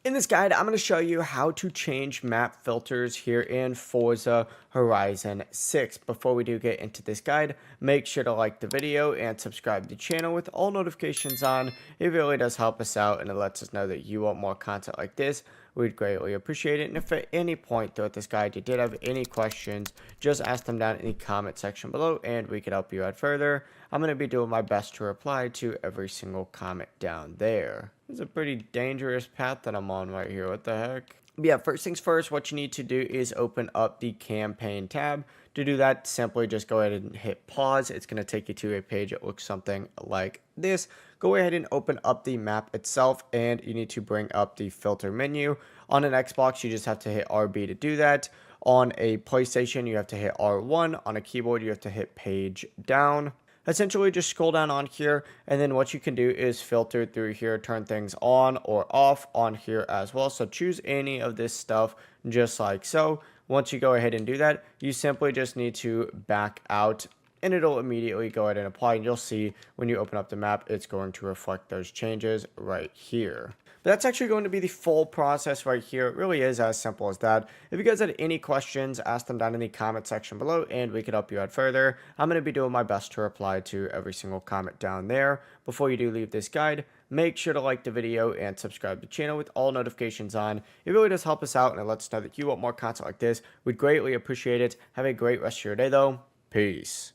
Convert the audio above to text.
In this guide, I'm going to show you how to change map filters here in Forza Horizon 6. Before we do get into this guide, make sure to like the video and subscribe to the channel with all notifications on. It really does help us out and it lets us know that you want more content like this. We'd greatly appreciate it. And if at any point throughout this guide you did have any questions, just ask them down in the comment section below and we can help you out further. I'm going to be doing my best to reply to every single comment down there. It's a pretty dangerous path that I'm on right here. What the heck? But yeah, first things first, what you need to do is open up the campaign tab. To do that, simply just go ahead and hit pause. It's going to take you to a page that looks something like this. Go ahead and open up the map itself, and you need to bring up the filter menu. On an Xbox, you just have to hit RB to do that. On a PlayStation, you have to hit R1. On a keyboard, you have to hit page down. Essentially, just scroll down on here, and then what you can do is filter through here, turn things on or off on here as well. So choose any of this stuff just like so. Once you go ahead and do that, you simply just need to back out and it'll immediately go ahead and apply, and you'll see when you open up the map, it's going to reflect those changes right here. But that's actually going to be the full process right here. It really is as simple as that. If you guys had any questions, ask them down in the comment section below and we could help you out further. I'm going to be doing my best to reply to every single comment down there. Before you do leave this guide, make sure to like the video and subscribe to the channel with all notifications on. It really does help us out and it lets us know that you want more content like this. We'd greatly appreciate it. Have a great rest of your day though. Peace.